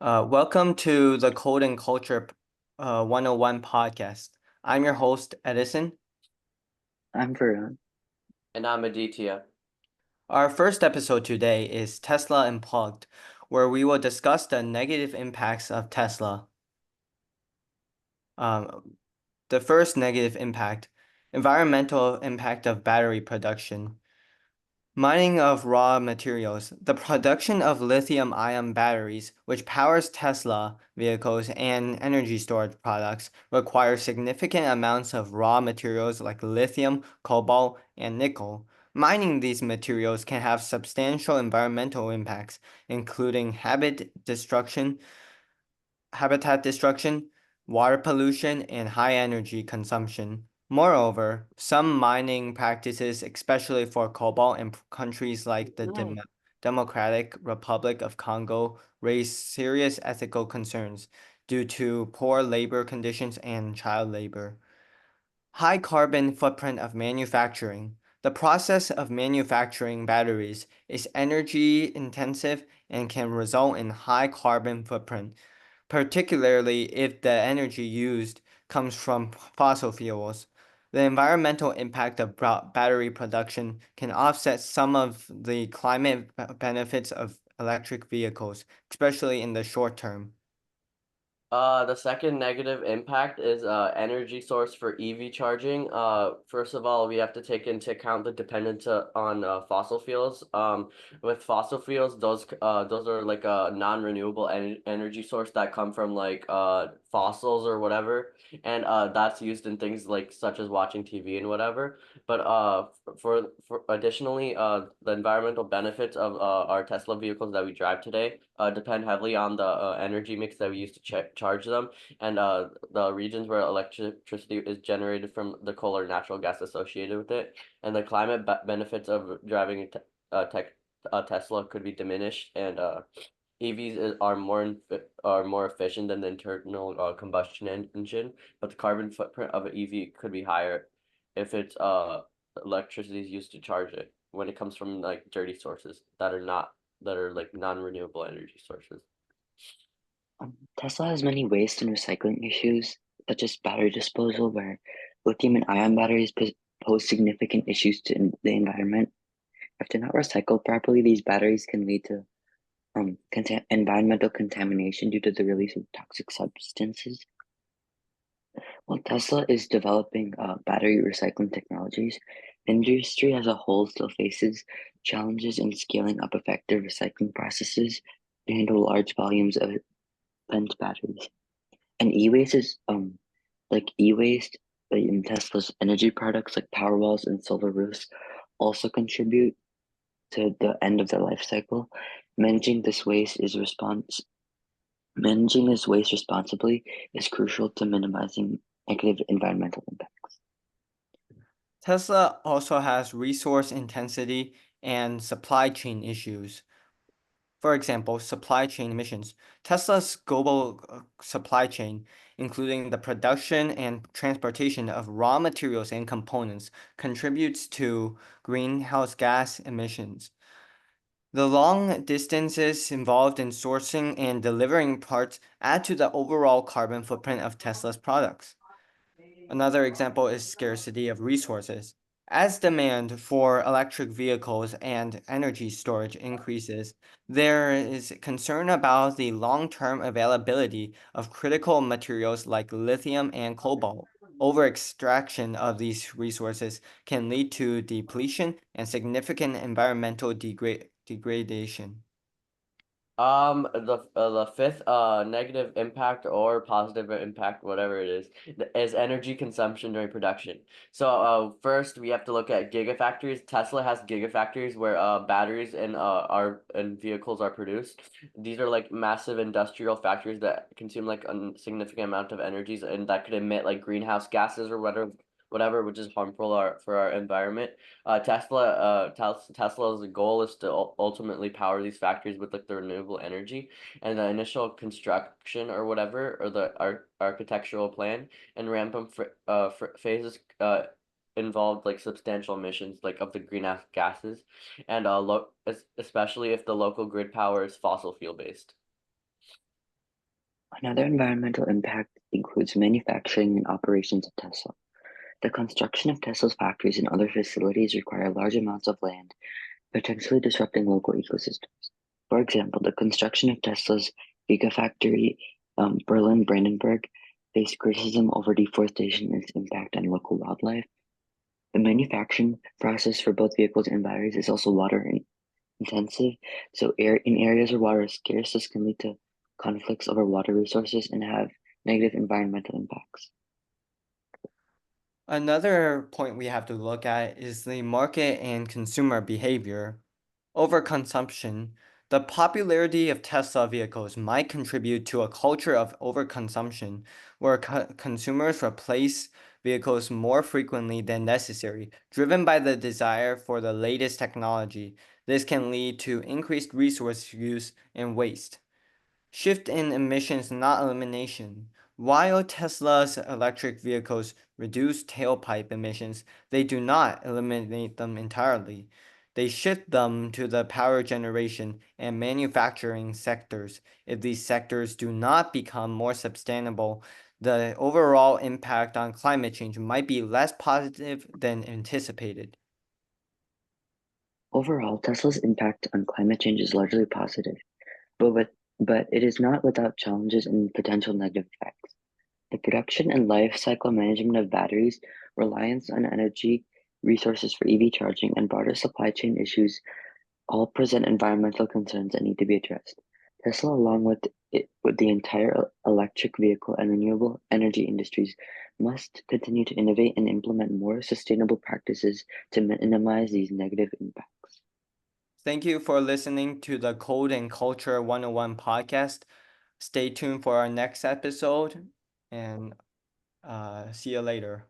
Welcome to the Code and Culture 101 podcast. I'm your host, Edison. I'm Varun. And I'm Aditya. Our first episode today is Tesla Unplugged, where we will discuss the negative impacts of Tesla. Um, the first negative impact, environmental impact of battery production. Mining of raw materials. The production of lithium-ion batteries, which powers Tesla vehicles and energy storage products, requires significant amounts of raw materials like lithium, cobalt, and nickel. Mining these materials can have substantial environmental impacts, including habitat destruction, water pollution, and high energy consumption. Moreover, some mining practices, especially for cobalt in countries like the Democratic Republic of Congo, raise serious ethical concerns due to poor labor conditions and child labor. High carbon footprint of manufacturing. The process of manufacturing batteries is energy intensive and can result in high carbon footprint, particularly if the energy used comes from fossil fuels. The environmental impact of battery production can offset some of the climate benefits of electric vehicles, especially in the short term. The second negative impact is energy source for EV charging. First of all, we have to take into account the dependence on fossil fuels. With fossil fuels, those are like a non-renewable energy source that come from like fossils or whatever, and that's used in things like such as watching TV and whatever. But for additionally, the environmental benefits of our Tesla vehicles that we drive today depend heavily on the energy mix that we use to charge them, and the regions where electricity is generated from the coal or natural gas associated with it, and the climate benefits of driving a Tesla could be diminished, and are more efficient than the internal combustion engine, but the carbon footprint of an EV could be higher if it's electricity is used to charge it when it comes from like dirty sources that are like non-renewable energy sources. Tesla has many waste and recycling issues, such as battery disposal, where lithium and ion batteries pose significant issues to the environment. If they're not recycled properly, these batteries can lead to environmental contamination due to the release of toxic substances. While Tesla is developing battery recycling technologies, the industry as a whole still faces challenges in scaling up effective recycling processes to handle large volumes of spent batteries. And e-waste is like e-waste in Tesla's energy products like Powerwalls and solar roofs also contribute to the end of their life cycle. Managing this waste is response Managing this waste responsibly is crucial to minimizing negative environmental impacts. Tesla also has resource intensity and supply chain issues. For example, supply chain emissions. Tesla's global supply chain, including the production and transportation of raw materials and components, contributes to greenhouse gas emissions. The long distances involved in sourcing and delivering parts add to the overall carbon footprint of Tesla's products. Another example is scarcity of resources. As demand for electric vehicles and energy storage increases, there is concern about the long-term availability of critical materials like lithium and cobalt. Over-extraction of these resources can lead to depletion and significant environmental degradation. The fifth negative impact or positive impact, whatever it is energy consumption during production. So first we have to look at gigafactories. Tesla has gigafactories where batteries and vehicles are produced. These are like massive industrial factories that consume like a significant amount of energies and that could emit like greenhouse gases or whatever, which is harmful for our environment. Tesla's goal is to ultimately power these factories with like the renewable energy, and the initial construction or whatever, or the architectural plan and ramp up phases involved like substantial emissions like of the greenhouse gases, and especially if the local grid power is fossil fuel based. Another environmental impact includes manufacturing and operations of Tesla. The construction of Tesla's factories and other facilities require large amounts of land, potentially disrupting local ecosystems. For example, the construction of Tesla's Gigafactory, Berlin-Brandenburg, faced criticism over deforestation and its impact on local wildlife. The manufacturing process for both vehicles and batteries is also water intensive, so in areas where water is scarce, this can lead to conflicts over water resources and have negative environmental impacts. Another point we have to look at is the market and consumer behavior. Overconsumption. The popularity of Tesla vehicles might contribute to a culture of overconsumption where consumers replace vehicles more frequently than necessary, driven by the desire for the latest technology. This can lead to increased resource use and waste. Shift in emissions, not elimination. While Tesla's electric vehicles reduce tailpipe emissions, they do not eliminate them entirely. They shift them to the power generation and manufacturing sectors. If these sectors do not become more sustainable, the overall impact on climate change might be less positive than anticipated. Overall, Tesla's impact on climate change is largely positive, but it is not without challenges and potential negative effects. The production and life cycle management of batteries, reliance on energy resources for EV charging, and broader supply chain issues all present environmental concerns that need to be addressed. Tesla, along with the entire electric vehicle and renewable energy industries, must continue to innovate and implement more sustainable practices to minimize these negative impacts. Thank you for listening to the Code and Culture 101 podcast. Stay tuned for our next episode and see you later.